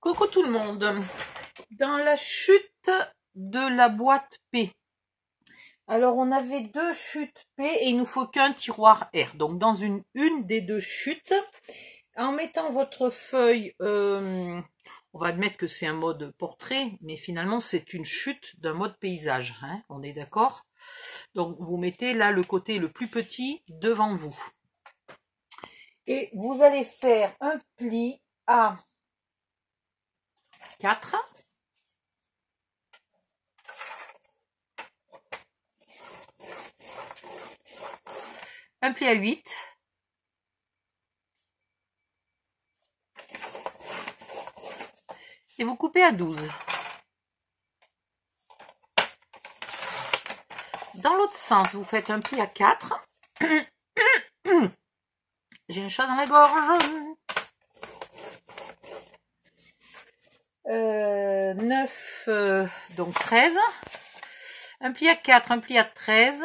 Coucou tout le monde. Dans la chute de la boîte P, alors on avait deux chutes P et il nous faut qu'un tiroir R. Donc dans une des deux chutes, en mettant votre feuille, on va admettre que c'est un mode portrait, mais finalement c'est une chute d'un mode paysage, hein, on est d'accord? Donc vous mettez là le côté le plus petit devant vous. Et vous allez faire un pli à 4. Un pli à 8. Et vous coupez à 12. Dans l'autre sens, vous faites un pli à 4. J'ai un chat dans la gorge. 9, donc 13. Un pli à 4, un pli à 13.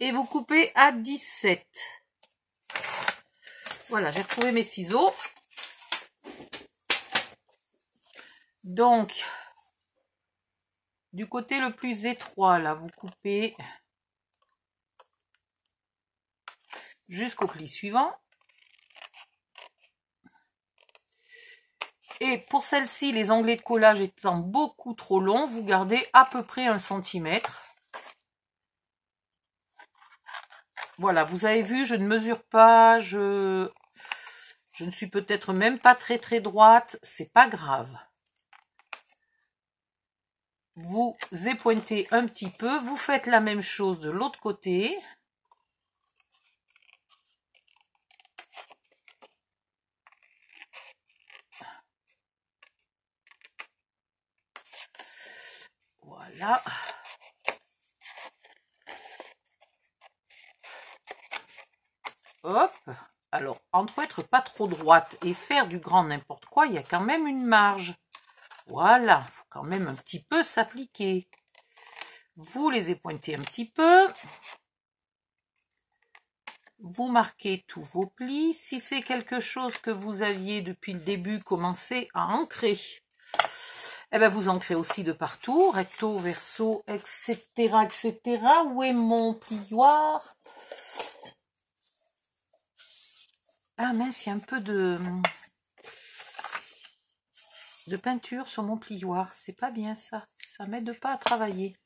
Et vous coupez à 17. Voilà, j'ai retrouvé mes ciseaux. Donc, du côté le plus étroit, là, vous coupez jusqu'au pli suivant. Et pour celle-ci, les onglets de collage étant beaucoup trop longs, vous gardez à peu près 1 cm. Voilà, vous avez vu, je ne mesure pas, je ne suis peut-être même pas très droite, c'est pas grave. Vous épointez un petit peu, vous faites la même chose de l'autre côté. Voilà. Hop. Alors, entre être pas trop droite et faire du grand n'importe quoi, il y a quand même une marge. Voilà, il faut quand même un petit peu s'appliquer. Vous les épointez un petit peu. Vous marquez tous vos plis. Si c'est quelque chose que vous aviez depuis le début, commencez à ancrer. Eh bien, vous ancrez aussi de partout, recto, verso, etc., etc. Où est mon plioir? Ah mince, il y a un peu de peinture sur mon plioir. C'est pas bien ça. Ça m'aide pas à travailler.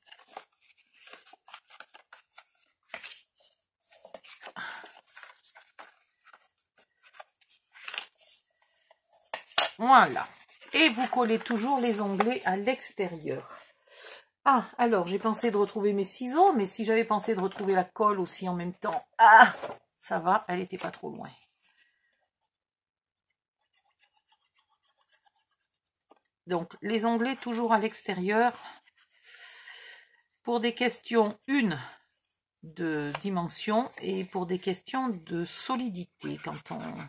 Voilà. Et vous collez toujours les onglets à l'extérieur. Ah, alors j'ai pensé de retrouver mes ciseaux, mais si j'avais pensé de retrouver la colle aussi en même temps, ah, ça va, elle n'était pas trop loin. Donc, les onglets toujours à l'extérieur. Pour des questions, une de dimension et pour des questions de solidité. Quand on...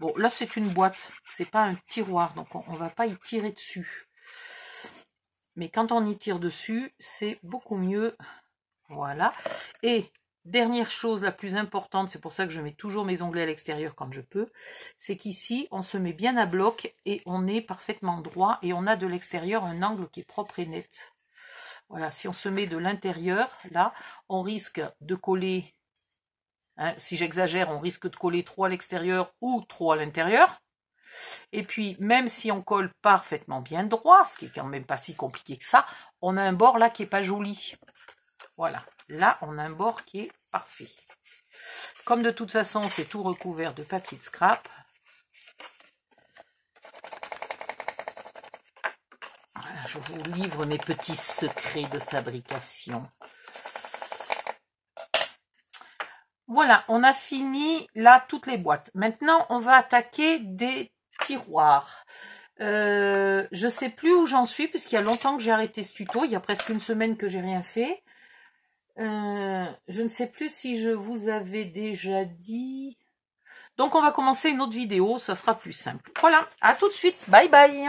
Bon, là, c'est une boîte, c'est pas un tiroir, donc on va pas y tirer dessus. Mais quand on y tire dessus, c'est beaucoup mieux. Voilà. Et dernière chose la plus importante, c'est pour ça que je mets toujours mes onglets à l'extérieur quand je peux, c'est qu'ici, on se met bien à bloc et on est parfaitement droit et on a de l'extérieur un angle qui est propre et net. Voilà, si on se met de l'intérieur, là, on risque de coller, hein, si j'exagère, on risque de coller trop à l'extérieur ou trop à l'intérieur. Et puis, même si on colle parfaitement bien droit, ce qui est quand même pas si compliqué que ça, on a un bord là qui est pas joli. Voilà, là, on a un bord qui est parfait. Comme de toute façon, c'est tout recouvert de papier de scrap. Voilà, je vous livre mes petits secrets de fabrication. Voilà, on a fini là toutes les boîtes. Maintenant, on va attaquer des tiroirs. Je sais plus où j'en suis puisqu'il y a longtemps que j'ai arrêté ce tuto. Il y a presque une semaine que j'ai rien fait. Je ne sais plus si je vous avais déjà dit. Donc, on va commencer une autre vidéo. Ça sera plus simple. Voilà, à tout de suite. Bye bye.